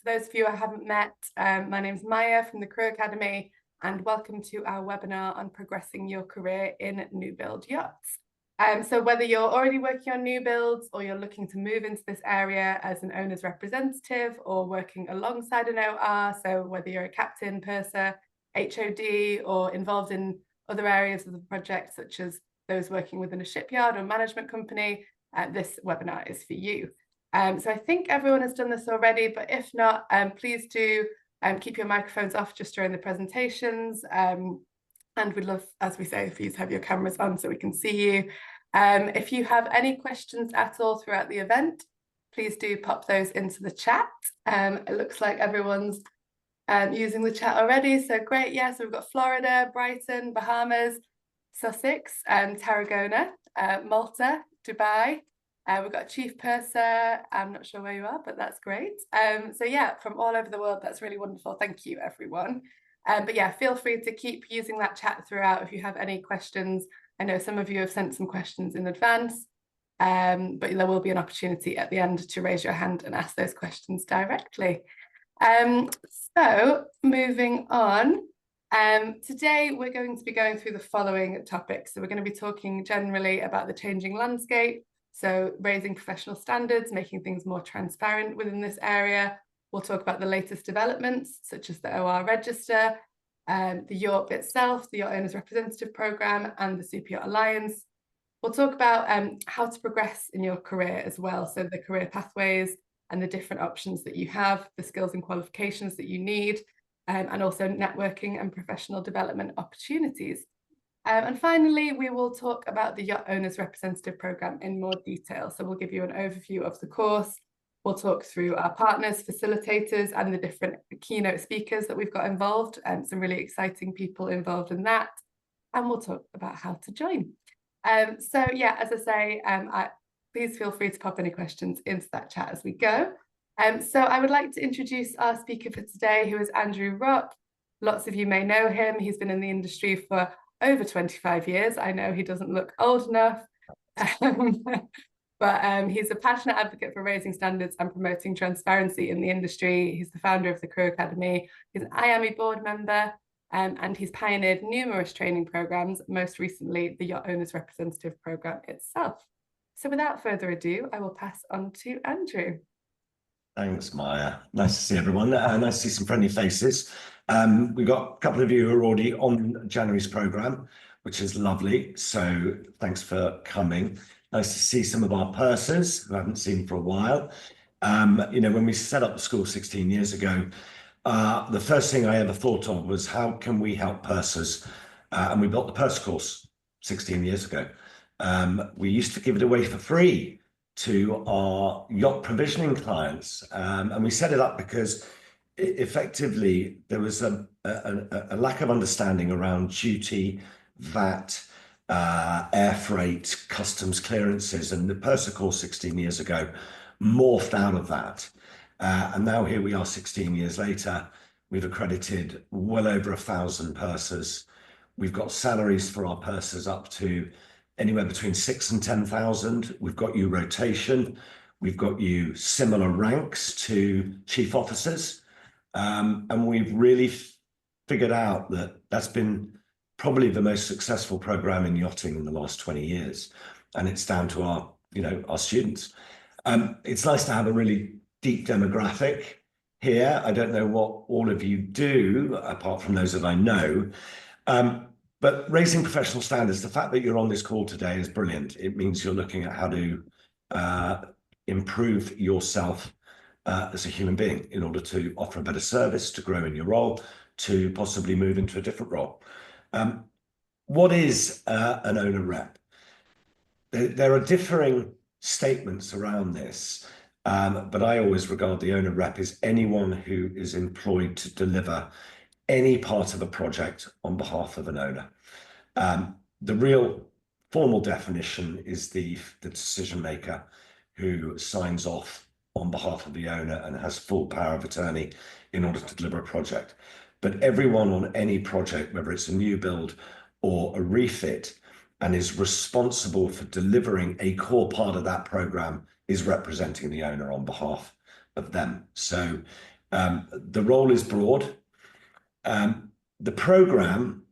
those of you I haven't met, my name's Maya from the Career Academy, and welcome to our webinar on progressing your career in new build yachts. So whether you're already working on new builds or you're looking to move into this area as an owner's representative or working alongside an OR, so whether you're a captain, purser, HOD, or involved in other areas of the project, such as those working within a shipyard or management company, this webinar is for you. So I think everyone has done this already, but if not, please do keep your microphones off just during the presentations. And we'd love, as we say, for you to have your cameras on so we can see you. If you have any questions at all throughout the event, please do pop those into the chat. It looks like everyone's using the chat already, so great. Yeah, so we've got Florida, Brighton, Bahamas, Sussex, Tarragona, Malta, Dubai. We've got Chief Purser. I'm not sure where you are, but that's great. So yeah, from all over the world, that's really wonderful. Thank you, everyone. But yeah, feel free to keep using that chat throughout if you have any questions. I know some of you have sent some questions in advance, but there will be an opportunity at the end to raise your hand and ask those questions directly. So moving on, today we're going to be going through the following topics. So we're going to be talking generally about the changing landscape, so raising professional standards, making things more transparent within this area. We'll talk about the latest developments, such as the OR register, the YORP itself, the Yacht Owners Representative Programme, and the Super Yacht Alliance. We'll talk about how to progress in your career as well, so the career pathways and the different options that you have, the skills and qualifications that you need, and also networking and professional development opportunities. And finally, we will talk about the Yacht Owners Representative Programme in more detail. So we'll give you an overview of the course. We'll talk through our partners, facilitators, and the different keynote speakers that we've got involved, and some really exciting people involved in that. And we'll talk about how to join. So yeah, as I say, please feel free to pop any questions into that chat as we go. So I would like to introduce our speaker for today, who is Andrew Rock. Lots of you may know him. He's been in the industry for over 25 years. I know he doesn't look old enough, but he's a passionate advocate for raising standards and promoting transparency in the industry. He's the founder of the Career Academy. He's an IAME board member, and he's pioneered numerous training programs, most recently the Yacht Owners Representative Programme itself. So without further ado, I will pass on to Andrew. Thanks, Maya. Nice to see everyone. Nice to see some friendly faces. We've got a couple of you who are already on January's programme, which is lovely. So thanks for coming. Nice to see some of our pursers who I haven't seen for a while. You know, when we set up the school 16 years ago, the first thing I ever thought of was how can we help pursers? And we built the purse course 16 years ago. We used to give it away for free to our yacht provisioning clients. And we set it up because effectively there was a lack of understanding around duty, VAT, air freight, customs clearances, and the purser course 16 years ago morphed out of that. And now here we are 16 years later, we've accredited well over 1,000 pursers. We've got salaries for our pursers up to anywhere between 6,000 and 10,000. We've got you rotation. We've got you similar ranks to chief officers. And we've really figured out that that's been probably the most successful program in yachting in the last 20 years. And it's down to our, our students. It's nice to have a really deep demographic here. I don't know what all of you do, apart from those that I know. But raising professional standards, the fact that you're on this call today is brilliant. It means you're looking at how to improve yourself as a human being in order to offer a better service, to grow in your role, to possibly move into a different role. What is an owner rep? There are differing statements around this, but I always regard the owner rep as anyone who is employed to deliver any part of a project on behalf of an owner. The real formal definition is the decision maker who signs off on behalf of the owner and has full power of attorney in order to deliver a project. But everyone on any project, whether it's a new build or a refit, and is responsible for delivering a core part of that program, is representing the owner on behalf of them. So The role is broad. The program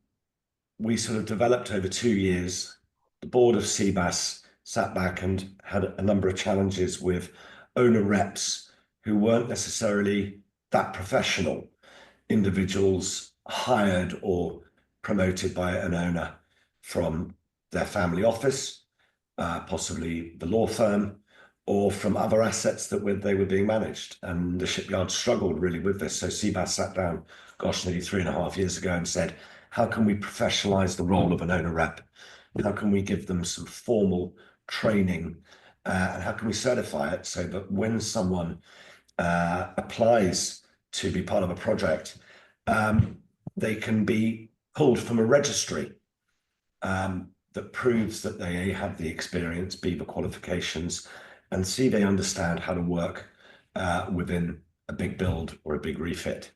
we sort of developed over 2 years. The board of CBAS sat back and had a number of challenges with owner reps who weren't necessarily that professional, individuals hired or promoted by an owner from their family office, possibly the law firm, or from other assets that they were being managed. And the shipyard struggled really with this. So CBAS sat down, gosh, nearly 3.5 years ago and said, how can we professionalize the role of an owner rep? How can we give them some formal training? And how can we certify it so that when someone applies to be part of a project, they can be pulled from a registry that proves that they have the experience, B, the qualifications, and C, they understand how to work within a big build or a big refit.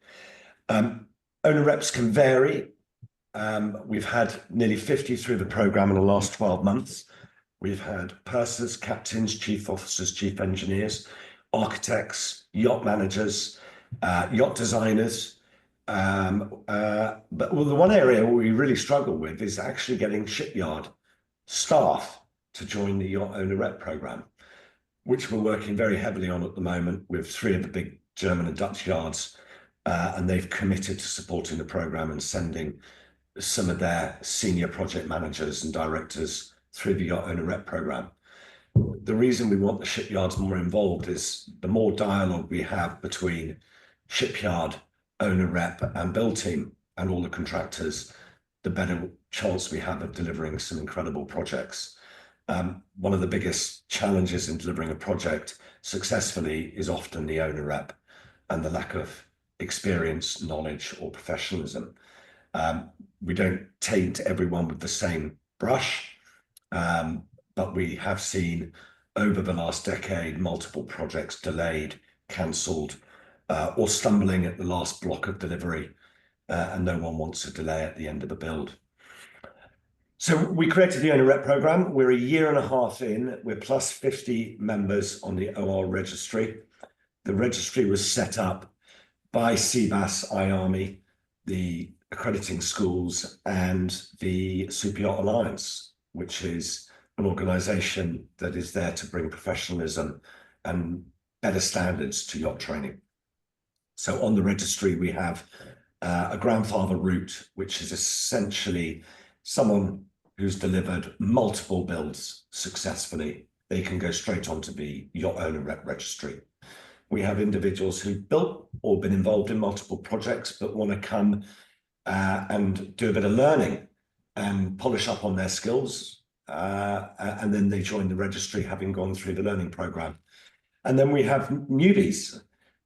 Owner reps can vary. We've had nearly 50 through the program in the last 12 months. We've had pursers, captains, chief officers, chief engineers, architects, yacht managers, yacht designers. But the one area we really struggle with is actually getting shipyard staff to join the yacht owner rep program, which we're working very heavily on at the moment with 3 of the big German and Dutch yards. And they've committed to supporting the program and sending some of their senior project managers and directors through the yacht owner rep program. The reason we want the shipyards more involved is the more dialogue we have between shipyard, owner rep and build team and all the contractors, the better chance we have of delivering some incredible projects. One of the biggest challenges in delivering a project successfully is often the owner rep and the lack of experience, knowledge or professionalism. We don't taint everyone with the same brush, but we have seen over the last decade multiple projects delayed, cancelled, or stumbling at the last block of delivery, and no one wants a delay at the end of the build. So we created the owner rep program. We're 1.5 years in. We're plus 50 members on the OR registry. The registry was set up by CBAS, IARMI, the accrediting schools, and the Super Yacht Alliance, which is an organisation that is there to bring professionalism and better standards to yacht training. So on the registry, we have a grandfather route, which is essentially someone who's delivered multiple builds successfully. They can go straight on to the yacht owner rep registry. We have individuals who've built or been involved in multiple projects but want to come and do a bit of learning and polish up on their skills. And then they join the registry having gone through the learning program. And then we have newbies,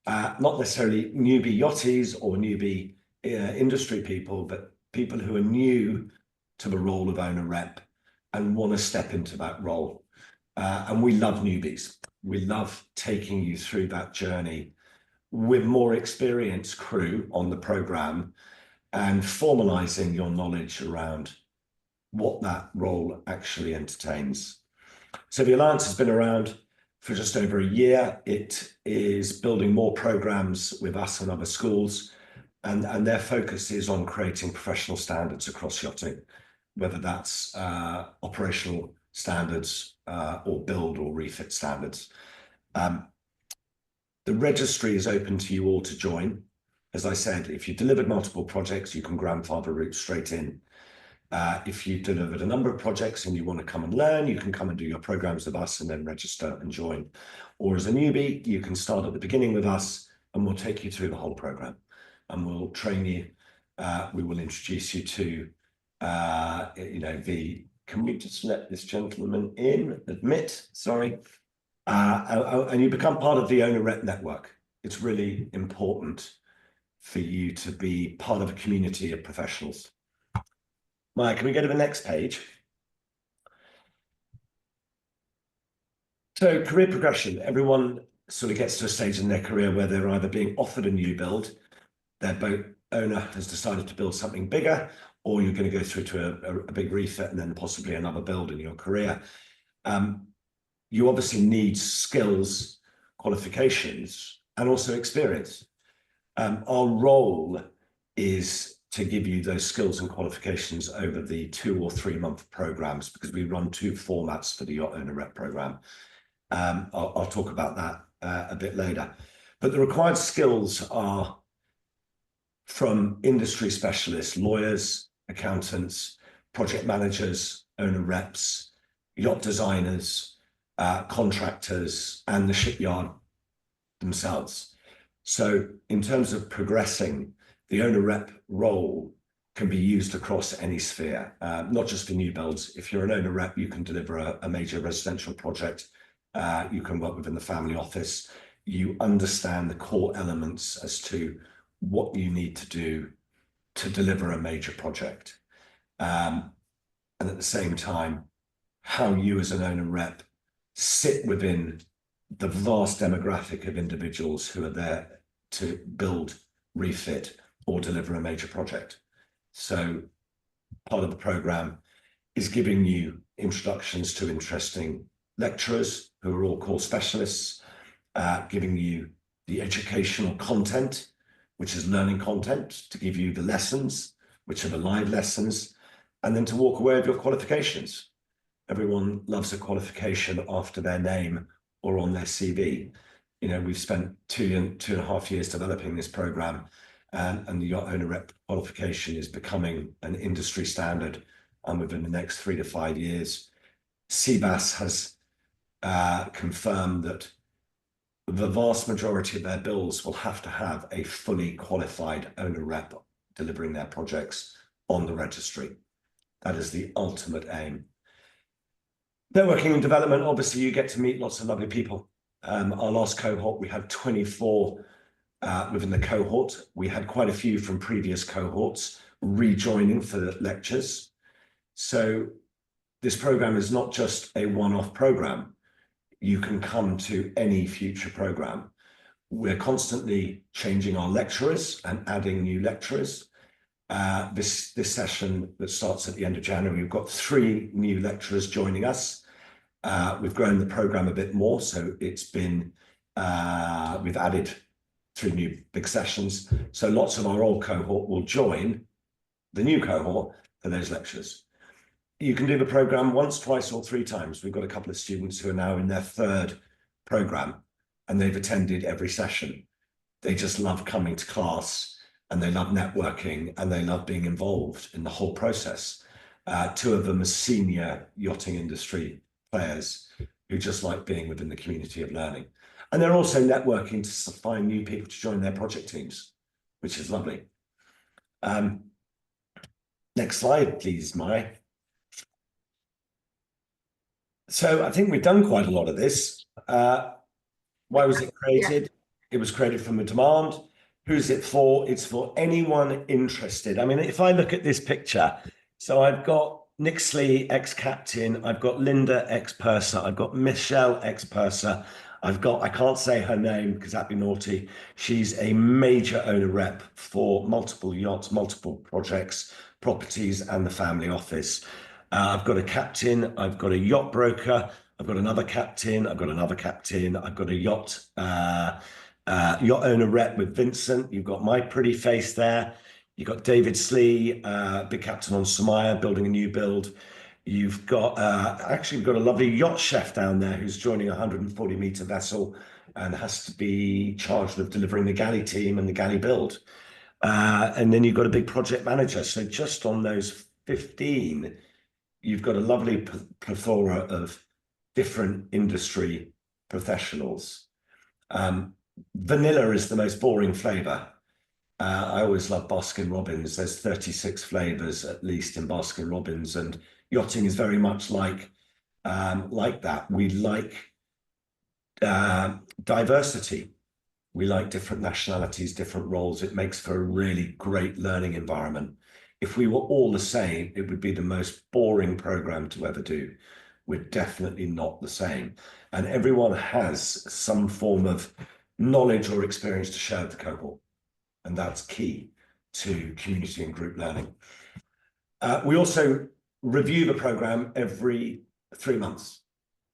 not necessarily newbie yachties or newbie industry people, but people who are new to the role of owner rep and want to step into that role. And we love newbies. We love taking you through that journey with more experienced crew on the program and formalizing your knowledge around what that role actually entertains. So the Alliance has been around for just over 1 year. It is building more programs with us and other schools, and their focus is on creating professional standards across yachting, whether that's operational standards or build or refit standards. The registry is open to you all to join. As I said, if you delivered multiple projects, you can grandfather route straight in. If you've delivered a number of projects and you want to come and learn, you can come and do your programs with us and then register and join. Or as a newbie, you can start at the beginning with us and we'll take you through the whole program and we'll train you. We will introduce you to, can we just let this gentleman in, sorry. And you become part of the owner rep network. It's really important for you to be part of a community of professionals. Maya, can we go to the next page? So career progression, everyone sort of gets to a stage in their career where they're either being offered a new build, their boat owner has decided to build something bigger, or you're going to go through to a big refit and then possibly another build in your career. You obviously need skills, qualifications, and also experience. Our role is to give you those skills and qualifications over the 2 or 3 month programs, because we run 2 formats for the Yacht Owner Rep program. I'll talk about that a bit later. But the required skills are from industry specialists, lawyers, accountants, project managers, owner reps, yacht designers, contractors, and the shipyard themselves. So in terms of progressing, the owner rep role can be used across any sphere, not just for new builds. If you're an owner rep, you can deliver a major residential project. You can work within the family office. You understand the core elements as to what you need to do to deliver a major project. And at the same time, how you as an owner rep sit within the vast demographic of individuals who are there to build, refit, or deliver a major project. So part of the program is giving you introductions to interesting lecturers who are all core specialists, giving you the educational content, which is learning content, to give you the lessons, which are the live lessons, and then to walk away with your qualifications. Everyone loves a qualification after their name or on their CV. You know, we've spent 2.5 years developing this program, and the Yacht Owner Rep qualification is becoming an industry standard. And within the next 3 to 5 years, CBAS has confirmed that the vast majority of their bills will have to have a fully qualified owner rep delivering their projects on the registry. That is the ultimate aim. Networking and development, obviously you get to meet lots of lovely people. Our last cohort, we had 24 within the cohort. We had quite a few from previous cohorts rejoining for the lectures. So this program is not just a one-off program. You can come to any future program. We're constantly changing our lecturers and adding new lecturers. This session that starts at the end of January, we've got 3 new lecturers joining us. We've grown the program a bit more, so it's been, we've added 3 new big sessions. So lots of our old cohort will join the new cohort for those lectures. You can do the program once, twice, or 3 times. We've got a couple of students who are now in their 3rd program, and they've attended every session. They just love coming to class, and they love networking, and they love being involved in the whole process. 2 of them are senior yachting industry players who just like being within the community of learning. And they're also networking to find new people to join their project teams, which is lovely. Next slide, please, Maya. So I think we've done quite a lot of this. Why was it created? Yeah. It was created from a demand. Who's it for? It's for anyone interested. I mean, if I look at this picture, so I've got Nick Slee, ex-captain. I've got Linda, ex-purser. I've got Michelle, ex-purser. I've got, I can't say her name because that'd be naughty. She's a major owner rep for multiple yachts, multiple projects, properties, and the family office. I've got a captain. I've got a yacht broker. I've got another captain. I've got another captain. I've got a yacht owner rep with Vincent. You've got my pretty face there. You've got David Slee, big captain on Samaya, building a new build. You've got, actually, we've got a lovely yacht chef down there who's joining a 140-meter vessel and has to be charged with delivering the galley team and the galley build. And then you've got a big project manager. So just on those 15, you've got a lovely plethora of different industry professionals. Vanilla is the most boring flavor. I always love Baskin Robbins. There's 36 flavors at least in Baskin Robbins, and yachting is very much like that. We like diversity. We like different nationalities, different roles. It makes for a really great learning environment. If we were all the same, it would be the most boring program to ever do. We're definitely not the same. And everyone has some form of knowledge or experience to share with the cohort. And that's key to community and group learning. We also review the program every 3 months.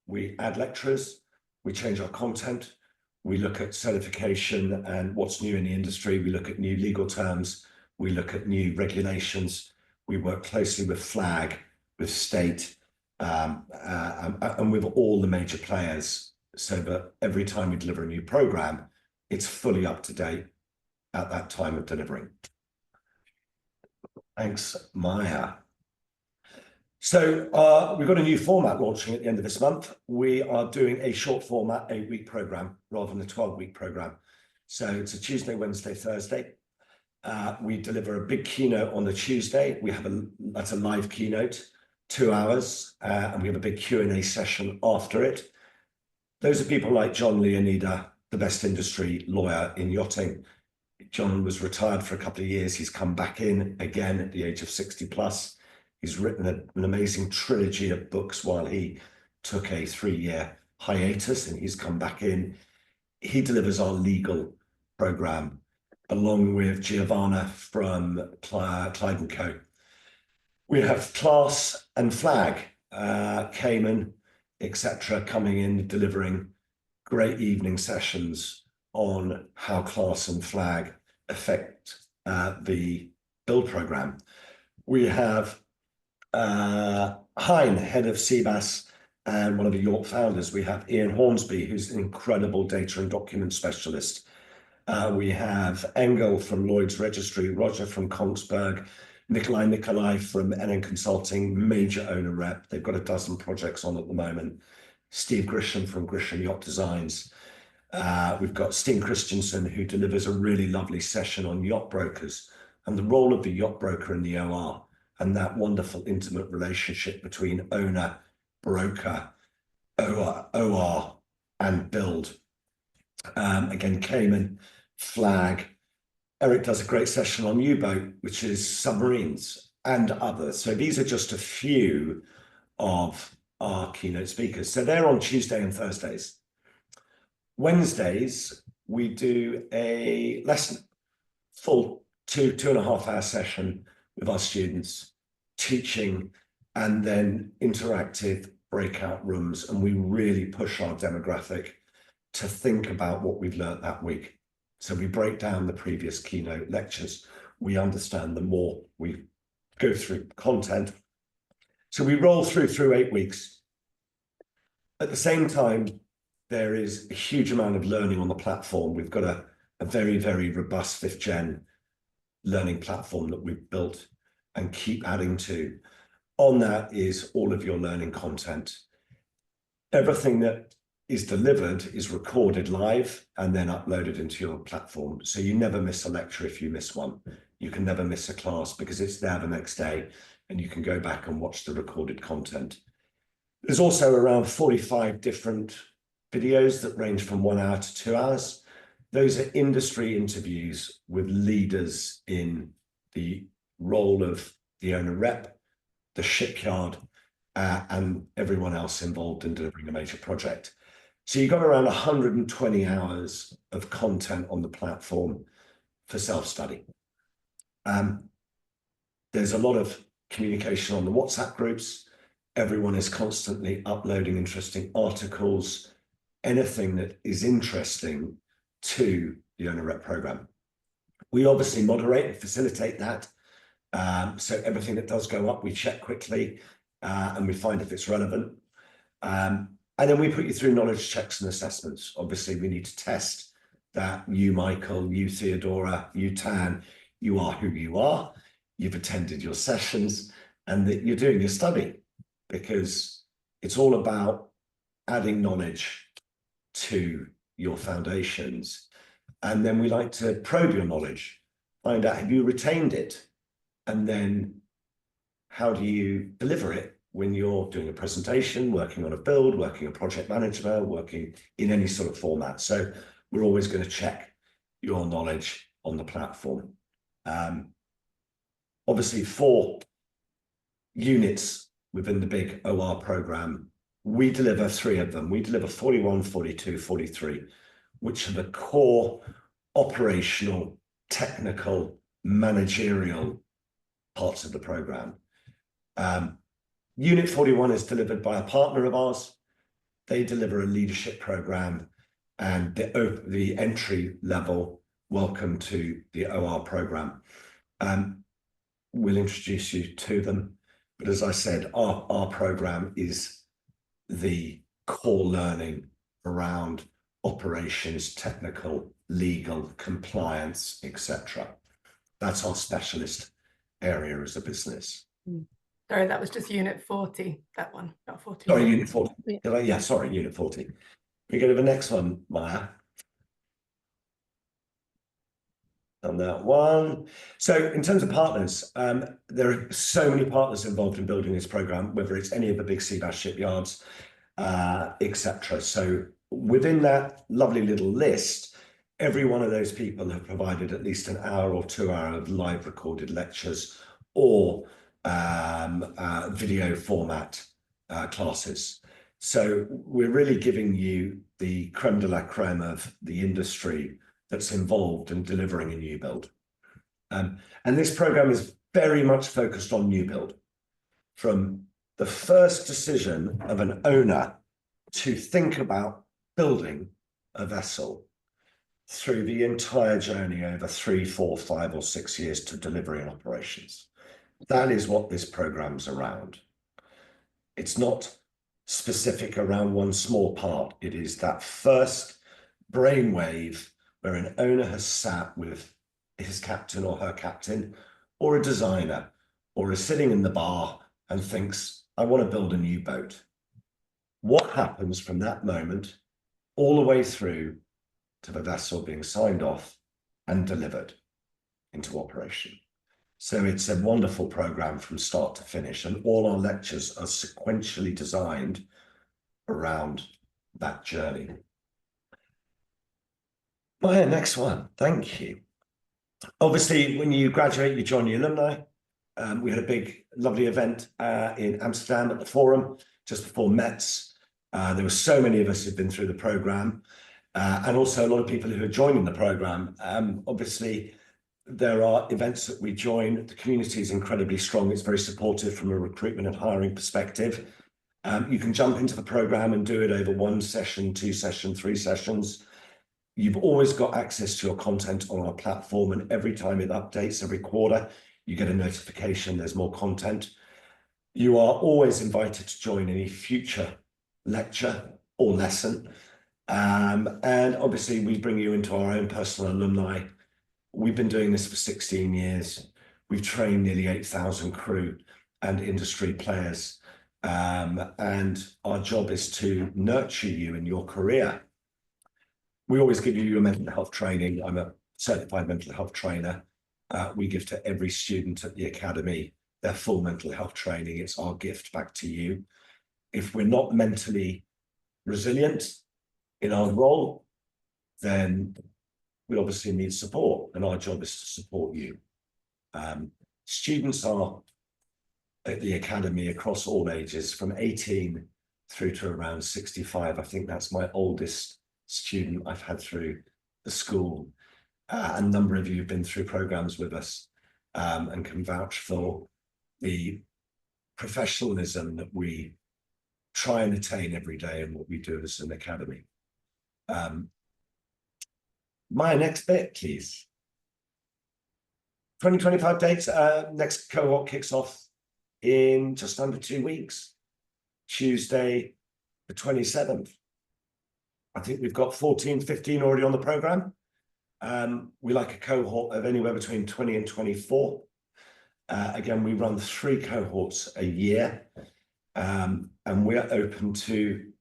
We add lecturers, we change our content, We look at certification and what's new in the industry. We look at new legal terms. We look at new regulations. We work closely with FLAG, with state, and with all the major players, so that every time we deliver a new program, it's fully up to date at that time of delivering. Thanks, Maya. So we've got a new format launching at the end of this month. We are doing a short format 8-week program rather than a 12-week program. So it's a Tuesday, Wednesday, Thursday. We deliver a big keynote on the Tuesday. That's a live keynote, 2 hours, and we have a big Q&A session after it. Those are people like John Leonida, the best industry lawyer in yachting. John was retired for a couple of years. He's come back in again at the age of 60 plus. He's written an amazing trilogy of books while he took a 3-year hiatus, and he's come back in. He delivers our legal program along with Giovanna from Clyde & Co. We have Class and Flag, Cayman, etc., coming in, delivering great evening sessions on how Class and Flag affect the build program. We have Hein, head of CBAS, and one of the YORP founders. We have Ian Hornsby, who's an incredible data and document specialist. We have Engel from Lloyd's Registry, Roger from Kongsberg, Nikolai from NN Consulting, major owner rep. They've got a dozen projects on at the moment. Steve Grisham from Grisham Yacht Designs. We've got Steen Christensen, who delivers a really lovely session on yacht brokers and the role of the yacht broker in the OR, and that wonderful intimate relationship between owner, broker, OR, and build. Again, Cayman, Flag. Eric does a great session on U-boat, which is submarines and others. So these are just a few of our keynote speakers. So they're on Tuesday and Thursdays. Wednesdays, we do a lesson, full 2.5 hour session with our students, teaching, and then interactive breakout rooms. And we really push our demographic to think about what we've learned that week. So we break down the previous keynote lectures. We understand them more. We go through content. So we roll through 8 weeks. At the same time, there is a huge amount of learning on the platform. We've got a very, very robust 5th gen learning platform that we've built and keep adding to. On that is all of your learning content. Everything that is delivered is recorded live and then uploaded into your platform. So you never miss a lecture if you miss one. You can never miss a class because it's there the next day and you can go back and watch the recorded content. There's also around 45 different videos that range from 1 hour to 2 hours. Those are industry interviews with leaders in the role of the owner rep, the shipyard, and everyone else involved in delivering a major project. So you've got around 120 hours of content on the platform for self-study. There's a lot of communication on the WhatsApp groups. Everyone is constantly uploading interesting articles, anything that is interesting to the owner rep program. We obviously moderate and facilitate that. So everything that does go up, we check quickly and we find if it's relevant. And then we put you through knowledge checks and assessments. Obviously, we need to test that you, Michael, you, Theodora, you, Tan, you are who you are. You've attended your sessions and that you're doing your study, because it's all about adding knowledge to your foundations. And then we like to probe your knowledge, find out, have you retained it? And then how do you deliver it when you're doing a presentation, working on a build, working a project manager, working in any sort of format. So we're always going to check your knowledge on the platform. Obviously, 4 units within the big OR program, we deliver 3 of them. We deliver 41, 42, 43, which are the core operational, technical, managerial parts of the program. Unit 41 is delivered by a partner of ours. They deliver a leadership program and the entry level welcome to the OR program. We'll introduce you to them. But as I said, our program is the core learning around operations, technical, legal, compliance, etc. That's our specialist area as a business. Sorry, that was just unit 40, that one, not 40. Sorry, unit 40. Yeah, sorry, unit 40. We go to the next one, Maya. On that one. So in terms of partners, there are so many partners involved in building this program, whether it's any of the big sea bass shipyards, etc. So within that lovely little list, every one of those people have provided at least an hour or 2 hours of live recorded lectures or video format classes. So we're really giving you the creme de la creme of the industry that's involved in delivering a new build. And this program is very much focused on new build. From the first decision of an owner to think about building a vessel through the entire journey over 3, 4, 5 or 6 years to delivery and operations. That is what this program's around. It's not specific around one small part. It is that first brainwave where an owner has sat with his captain or her captain or a designer or is sitting in the bar and thinks, I want to build a new boat. What happens from that moment all the way through to the vessel being signed off and delivered into operation? So it's a wonderful program from start to finish, and all our lectures are sequentially designed around that journey. Maya, next one. Thank you. Obviously, when you graduate, you join the alumni. We had a big, lovely event in Amsterdam at the Forum just before METS. There were so many of us who've been through the program, and also a lot of people who are joining the program. Obviously, there are events that we join. The community is incredibly strong. It's very supportive from a recruitment and hiring perspective. You can jump into the program and do it over 1 session, 2 sessions, 3 sessions. You've always got access to your content on our platform, and every time it updates, every quarter, you get a notification there's more content. You are always invited to join any future lecture or lesson. And obviously, we bring you into our own personal alumni. We've been doing this for 16 years. We've trained nearly 8,000 crew and industry players. And our job is to nurture you in your career. We always give you your mental health training. I'm a certified mental health trainer. We give to every student at the academy their full mental health training. It's our gift back to you. If we're not mentally resilient in our role, then we obviously need support, and our job is to support you. Students are at the academy across all ages, from 18 through to around 65. I think that's my oldest student I've had through the school. A number of you have been through programs with us and can vouch for the professionalism that we try and attain every day and what we do as an academy. My next bit, please. 2025 dates. Next cohort kicks off in just under 2 weeks, Tuesday the 27th. I think we've got 14, 15 already on the program. We like a cohort of anywhere between 20 and 24. Again, we run 3 cohorts a year, and we're open to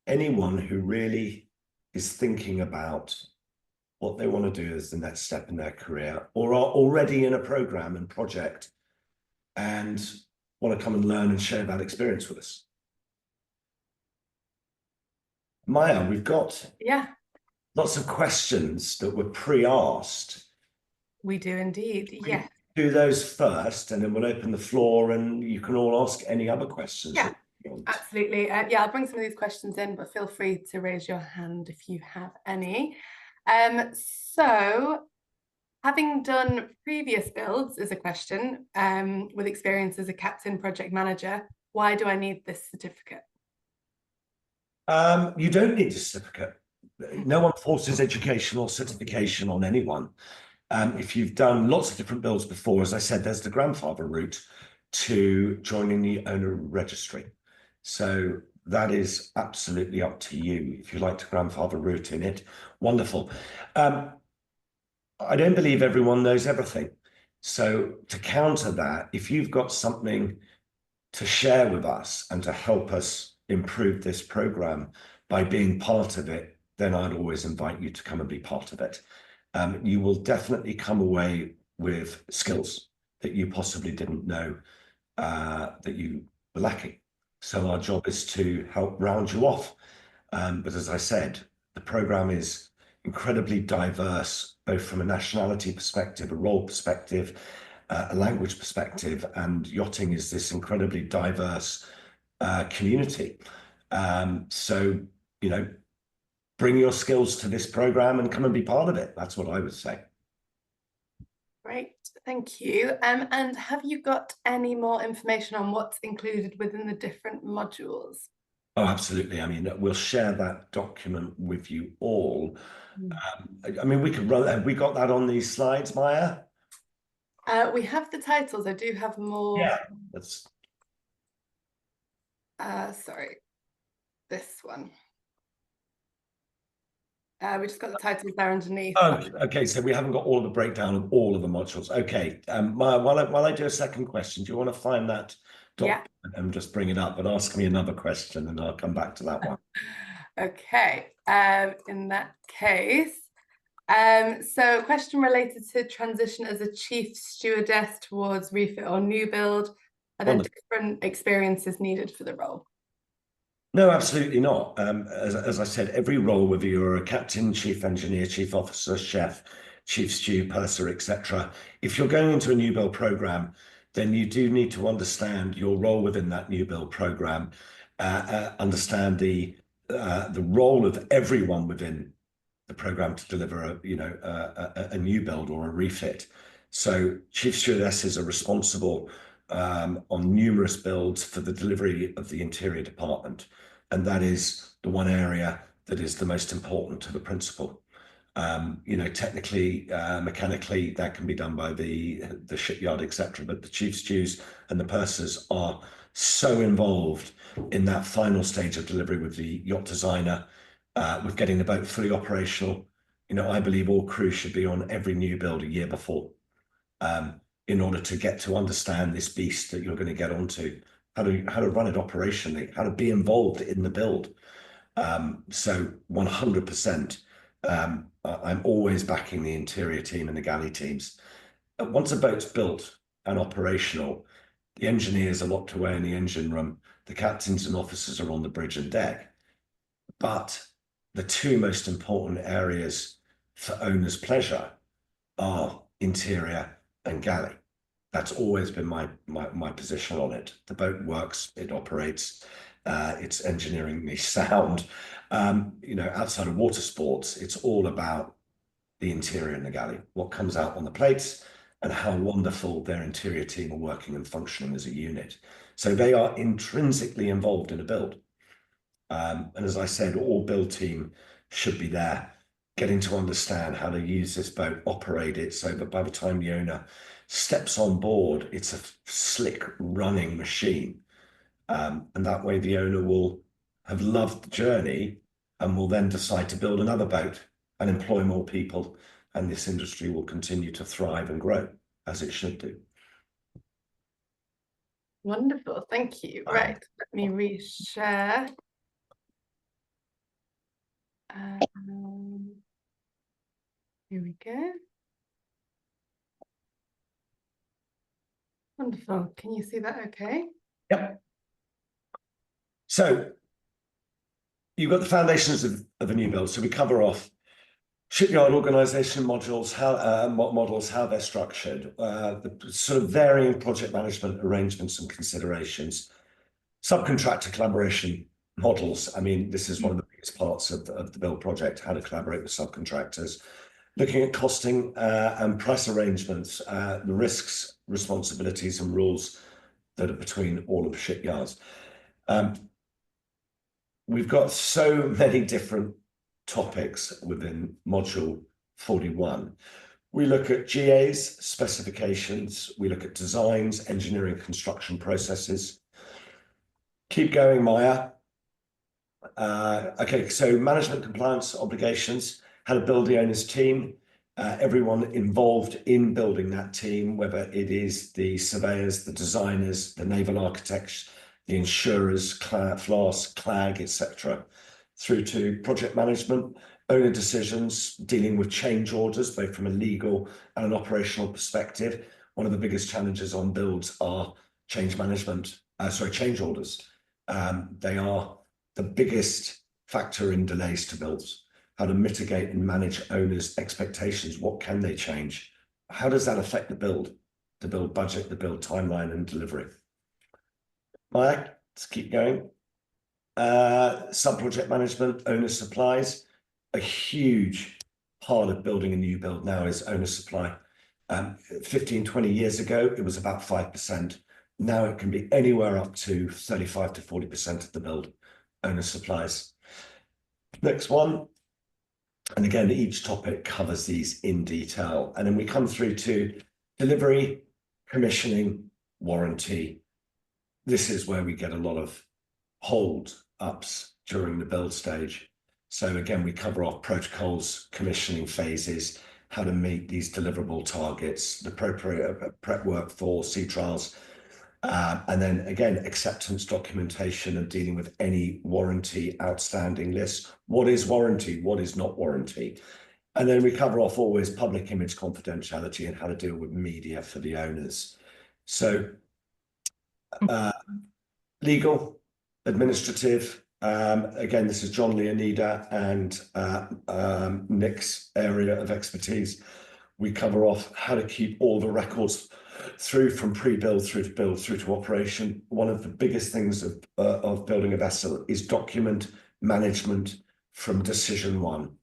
anyone who really is thinking about what they want to do as the next step in their career, or are already in a program and project and want to come and learn and share that experience with us. Maya, we've got lots of questions that were pre-asked. We do indeed, yeah. Do those first, and then we'll open the floor and you can all ask any other questions. Yeah, absolutely. Yeah, I'll bring some of these questions in, but feel free to raise your hand if you have any. So, having done previous builds is a question, with experience as a captain project manager, why do I need this certificate? You don't need a certificate. no one forces education or certification on anyone. If you've done lots of different builds before, as I said, there's the grandfather route to joining the owner registry. So that is absolutely up to you. If you like to grandfather route in it, wonderful. I don't believe everyone knows everything. So to counter that, if you've got something to share with us and to help us improve this program by being part of it, then I'd always invite you to come and be part of it. You will definitely come away with skills that you possibly didn't know that you were lacking. So our job is to help round you off. But as I said, the program is incredibly diverse, both from a nationality perspective, a role perspective, a language perspective, and yachting is this incredibly diverse community. So, you know, bring your skills to this program and come and be part of it. That's what I would say. Great, thank you. And have you got any more information on what's included within the different modules? Oh, absolutely. I mean, we'll share that document with you all. I mean, we could run, have we got that on these slides, Maya? We have the titles. I do have more. Yeah, that's. Sorry, this one. We just got the titles there underneath. Oh, okay. So we haven't got all of the breakdown of all of the modules. Okay. Maya, while I do a second question, do you want to find that document and just bring it up and ask me another question, and I'll come back to that one. Okay. In that case, so question related to transition as a chief stewardess towards refit or new build. Are there different experiences needed for the role? No, absolutely not. As I said, every role, whether you're a captain, chief engineer, chief officer, chef, chief stew, purser, etc., if you're going into a new build program, then you do need to understand your role within that new build program, understand the role of everyone within the program to deliver a new build or a refit. So chief stewardesses are responsible on numerous builds for the delivery of the interior department. And that is the one area that is the most important to the principal. Technically, mechanically, that can be done by the shipyard, etc. But the chief stews and the pursers are so involved in that final stage of delivery with the yacht designer, with getting the boat fully operational. I believe all crew should be on every new build a year before, in order to get to understand this beast that you're going to get onto, how to run it operationally, how to be involved in the build. So 100%, I'm always backing the interior team and the galley teams. Once a boat's built and operational, the engineers are locked away in the engine room, the captains and officers are on the bridge and deck. But the two most important areas for owner's pleasure are interior and galley. That's always been my position on it. The boat works, it operates, it's engineeringly sound. Outside of water sports, it's all about the interior and the galley, what comes out on the plates and how wonderful their interior team are working and functioning as a unit. So they are intrinsically involved in a build. And as I said, all build team should be there, getting to understand how to use this boat, operate it, so that by the time the owner steps on board, it's a slick running machine. And that way the owner will have loved the journey and will then decide to build another boat and employ more people. And this industry will continue to thrive and grow as it should do. Wonderful, thank you. Right, let me reshare. Here we go. Wonderful. Can you see that okay? Yep. So you've got the foundations of a new build. So we cover off shipyard organization modules, how they're structured, the sort of varying project management arrangements and considerations, subcontractor collaboration models. I mean, this is one of the biggest parts of the build project, how to collaborate with subcontractors, looking at costing and price arrangements, the risks, responsibilities and rules that are between all of the shipyards. We've got so many different topics within module 41. We look at GAs, specifications, we look at designs, engineering, construction processes. Keep going, Maya. Okay, so management compliance obligations, how to build the owner's team, everyone involved in building that team, whether it is the surveyors, the designers, the naval architects, the insurers, FLAS, CLAG, etc., through to project management, owner decisions, dealing with change orders, both from a legal and an operational perspective. One of the biggest challenges on builds are change orders. They are the biggest factor in delays to builds. How to mitigate and manage owners' expectations. What can they change? How does that affect the build budget, the build timeline and delivery? Mike, let's keep going. Sub-project management, owner supplies. A huge part of building a new build now is owner supply. 15, 20 years ago, it was about 5%. Now it can be anywhere up to 35 to 40% of the build, owner supplies. Next one. And again, each topic covers these in detail. And then we come through to delivery, commissioning, warranty. This is where we get a lot of hold ups during the build stage. So again, we cover off protocols, commissioning phases, how to meet these deliverable targets, the appropriate prep work for sea trials, and then again, acceptance documentation and dealing with any warranty outstanding lists. What is warranty? What is not warranty? And then we cover off always public image confidentiality and how to deal with media for the owners. So legal, administrative. Again, this is John Leonida and Nick's area of expertise. We cover off how to keep all the records through from pre-build through to build through to operation. One of the biggest things of building a vessel is document management from decision one.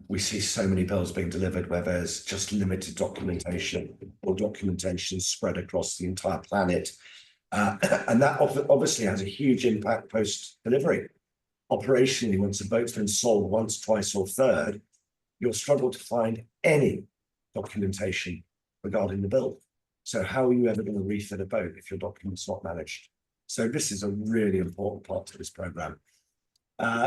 We see so many builds being delivered where there's just limited documentation or documentation spread across the entire planet. And that obviously has a huge impact post-delivery. Operationally, once a boat's been sold once, twice, or third, you'll struggle to find any documentation regarding the build. So how are you ever going to refit a boat if your document's not managed? So this is a really important part to this program.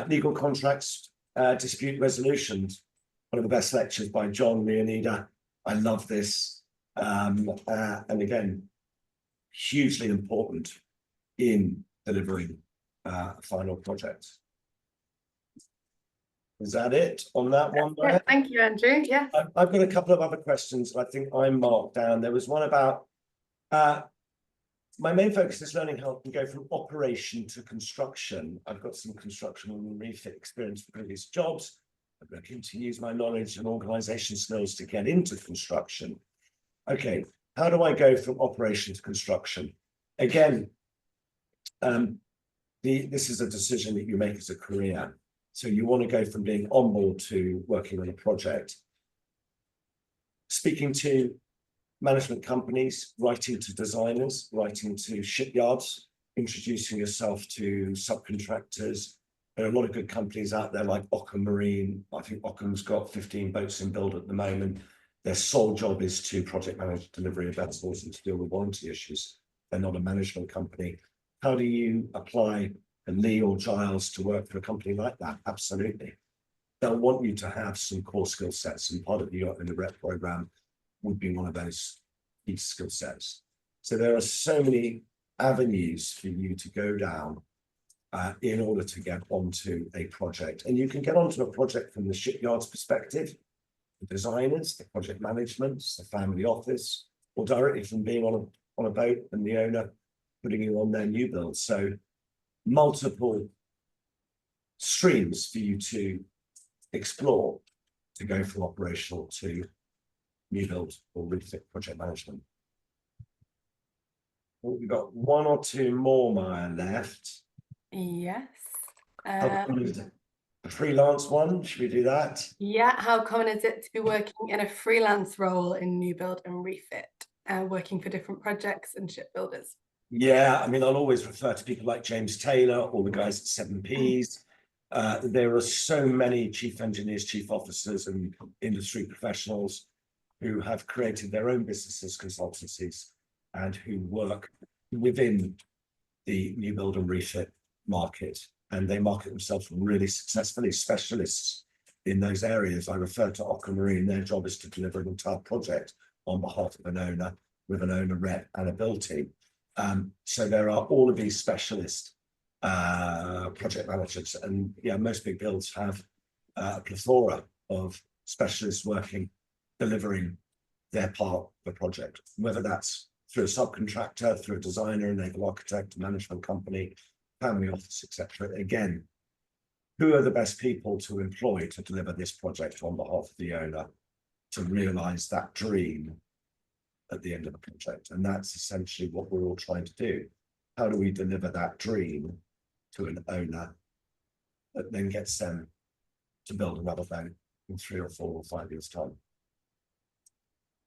Legal contracts, dispute resolutions. One of the best lectures by John Leonida. I love this. And again, hugely important in delivering final projects. Is that it on that one? Yeah, thank you, Andrew. Yeah. I've got a couple of other questions I think I marked down. There was one about my main focus is learning how to go from operation to construction. I've got some construction and refit experience from previous jobs. I'm looking to use my knowledge and organisation skills to get into construction. Okay, how do I go from operation to construction? Again, this is a decision that you make as a career. So you want to go from being on board to working on a project. Speaking to management companies, writing to designers, writing to shipyards, introducing yourself to subcontractors. There are a lot of good companies out there like Ockham Marine. I think Ockham's got 15 boats in build at the moment. Their sole job is to project manage delivery of vessels and to deal with warranty issues. They're not a management company. How do you apply Lee or Giles to work for a company like that? Absolutely. They'll want you to have some core skill sets, and part of the Yacht in the Rep program would be one of those key skill sets. So there are so many avenues for you to go down in order to get onto a project. And you can get onto a project from the shipyard's perspective, the designers, the project management, the family office, or directly from being on a boat and the owner putting you on their new build. So multiple streams for you to explore to go from operational to new build or refit project management. Well, we've got one or two more, Maya, left. Yes. The freelance one, should we do that? Yeah, how common is it to be working in a freelance role in new build and refit, working for different projects and shipbuilders? Yeah, I mean, I'll always refer to people like James Taylor or the guys at 7Ps. There are so many chief engineers, chief officers, and industry professionals who have created their own businesses, consultancies, and who work within the new build and refit market. And they market themselves really successfully, specialists in those areas. I refer to Aquamarine. Their job is to deliver an entire project on behalf of an owner, with an owner rep and a build team. So there are all of these specialist project managers, and yeah, most big builds have a plethora of specialists working, delivering their part of the project, whether that's through a subcontractor, through a designer, a naval architect, a management company, family office, etc. Again, who are the best people to employ to deliver this project on behalf of the owner to realize that dream at the end of the project? And that's essentially what we're all trying to do. How do we deliver that dream to an owner that then gets them to build another boat in 3 or 4 or 5 years' time?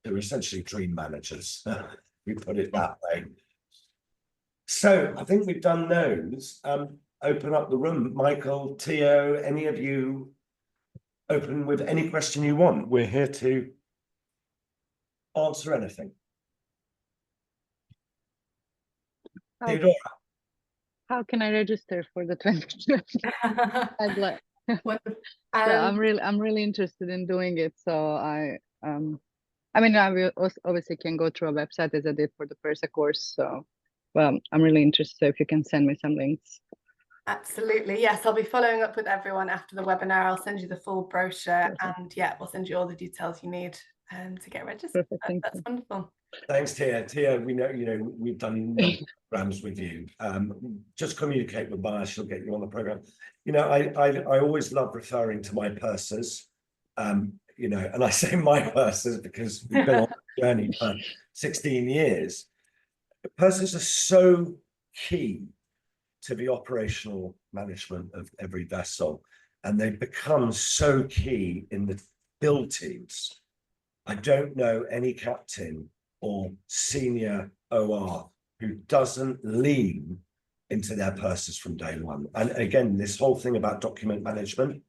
They're essentially dream managers. We put it that way. So I think we've done those. Open up the room. Michael, Theo, any of you open with any question you want. We're here to answer anything. Theodora. How can I register for the 20th? I'd like. I'm really interested in doing it. So I mean, I will obviously can go through a website as I did for the PERSA course. So, well, I'm really interested. So if you can send me some links. Absolutely. Yes, I'll be following up with everyone after the webinar. I'll send you the full brochure. Perfect. And yeah, we'll send you all the details you need to get registered. Perfect. That's wonderful. Thanks, Tia. Tia, we know, we've done programs with you. Just communicate with Maya, she'll get you on the program. I always love referring to my pursers. And I say my pursers because we've been on a journey for 16 years. Pursers are so key to the operational management of every vessel, and they've become so key in the build teams. I don't know any captain or senior OR who doesn't lean into their pursers from day one. And again, this whole thing about document management,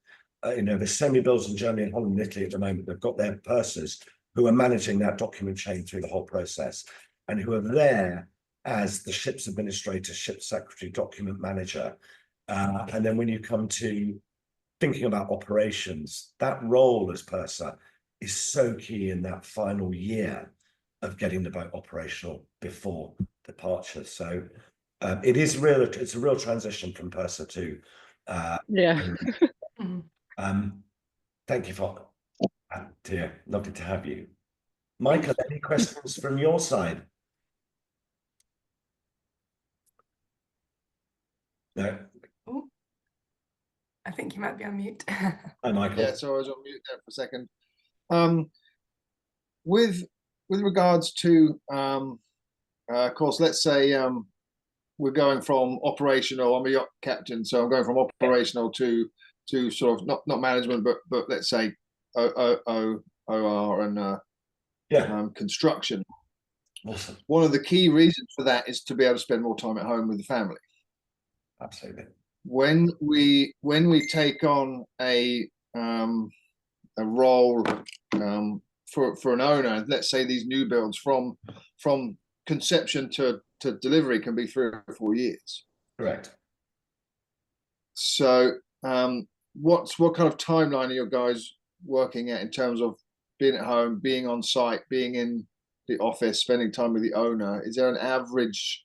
there's semi-builds in Germany and Holland and Italy at the moment. They've got their pursers who are managing that document chain through the whole process, and who are there as the ship's administrator, ship's secretary, document manager. And then when you come to thinking about operations, that role as purser is so key in that final year of getting the boat operational before departure. So it's a real transition from purser to thank you for Tia, lovely to have you. Michael, any questions from your side? No. Ooh. I think you might be on mute. Hi, Michael. Yeah, so I was on mute there for a second. With regards to, of course, let's say we're going from operational. I'm a yacht captain, so I'm going from operational to sort of not management, but let's say OR and construction. Awesome. One of the key reasons for that is to be able to spend more time at home with the family. Absolutely. When we take on a role for an owner, let's say these new builds from conception to delivery can be 3 or 4 years. Correct. So what kind of timeline are your guys working at in terms of being at home, being on site, being in the office, spending time with the owner? Is there an average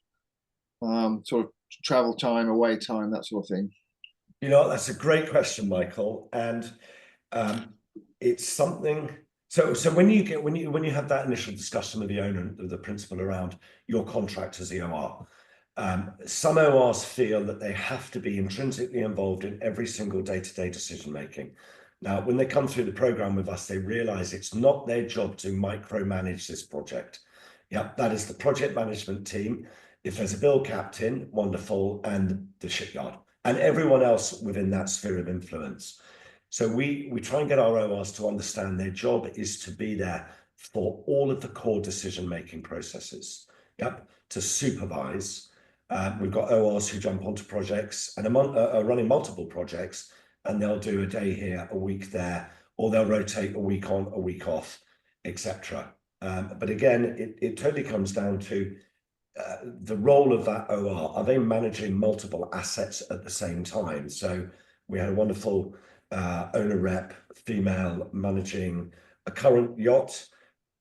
sort of travel time, away time, that sort of thing? That's a great question, Michael, and it's something. So when you have that initial discussion with the owner, the principal, around your contract as the OR, some ORs feel that they have to be intrinsically involved in every single day-to-day decision making. Now, when they come through the program with us, they realize it's not their job to micromanage this project. Yeah, that is the project management team. If there's a build captain, wonderful, and the shipyard, and everyone else within that sphere of influence. So we try and get our ORs to understand their job is to be there for all of the core decision-making processes. Yep, to supervise. We've got ORs who jump onto projects and are running multiple projects and they'll do a day here, a week there, or they'll rotate a week on, a week off, etc. But again, it totally comes down to the role of that OR. Are they managing multiple assets at the same time? So we had a wonderful owner rep, female, managing a current yacht,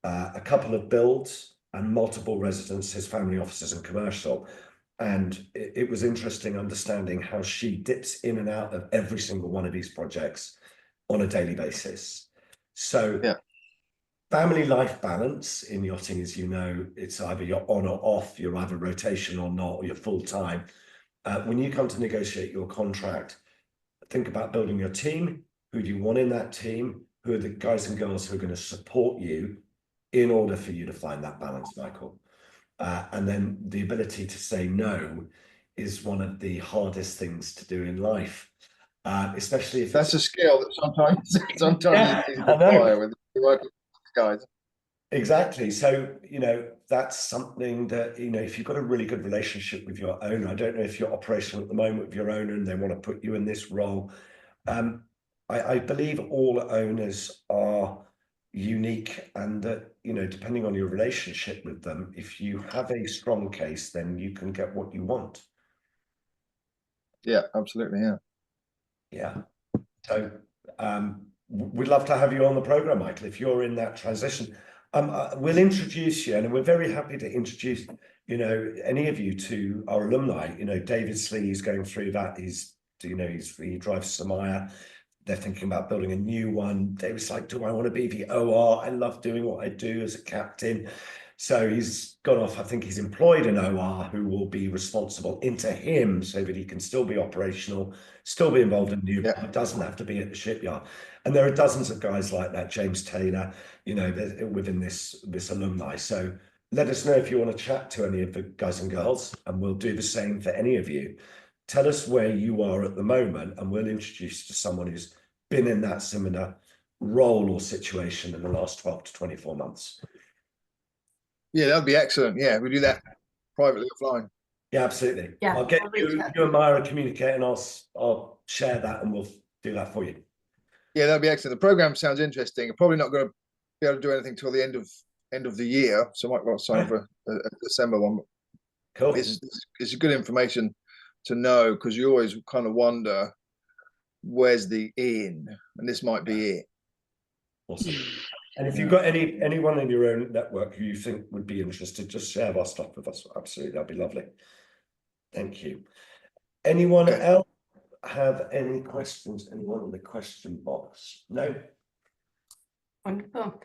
a couple of builds, and multiple residences, family offices, and commercial. And it was interesting understanding how she dips in and out of every single one of these projects on a daily basis. So yeah, family life balance in yachting, as you know, it's either you're on or off, you're either rotation or not, or you're full time. When you come to negotiate your contract, think about building your team. Who do you want in that team? Who are the guys and girls who are going to support you in order for you to find that balance, Michael? And then the ability to say no is one of the hardest things to do in life, especially if that's a skill that sometimes Yeah, is I know. required with working with guys. Exactly. So, that's something that, if you've got a really good relationship with your owner, I don't know if you're operational at the moment with your owner and they want to put you in this role. I believe all owners are unique, and that, depending on your relationship with them, if you have a strong case, then you can get what you want. Yeah, absolutely. Yeah. Yeah. So we'd love to have you on the program, Michael, if you're in that transition. We'll introduce you, and we're very happy to introduce, any of you to our alumni. David Slee is going through that. He drives Samaya. They're thinking about building a new one. David's like, do I want to be the OR? I love doing what I do as a captain. So he's gone off. I think he's employed an OR who will be responsible into him so that he can still be operational, still be involved in new, Yeah. It doesn't have to be at the shipyard. And there are dozens of guys like that, James Taylor, within this alumni. So let us know if you want to chat to any of the guys and girls, and we'll do the same for any of you. Tell us where you are at the moment, and we'll introduce you to someone who's been in that similar role or situation in the last 12 to 24 months. Yeah, that'd be excellent. Yeah, we do that privately offline. Yeah, absolutely. Yeah, I'll get I'll reach out. you and Myra communicate, and I'll share that, and we'll do that for you. Yeah, that'd be excellent. The program sounds interesting. I'm probably not going to be able to do anything till the end of the year, so I might well sign for a December one. Cool. It's good information to know, because you always kind of wonder where's the in, and this might be it. Awesome. And if you've got anyone in your own network who you think would be interested, just share our stuff with us. Absolutely, that'd be lovely. Thank you. Anyone else have any questions? Anyone in the question box? No. Wonderful.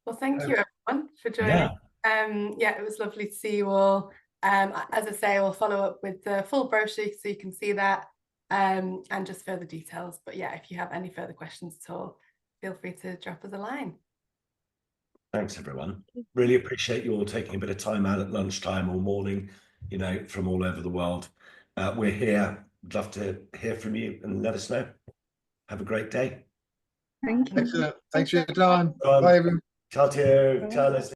Well, thank you everyone for joining. Yeah, it was lovely to see you all. As I say, we'll follow up with the full brochure so you can see that, and just further details. But yeah, if you have any further questions at all, feel free to drop us a line. Thanks, everyone. Really appreciate you all taking a bit of time out at lunchtime or morning, from all over the world. We're here. We'd love to hear from you, and let us know. Have a great day. Thank you. Excellent. Thanks for your time. Bye, everyone. Ciao, ciao. Ciao, Leslie.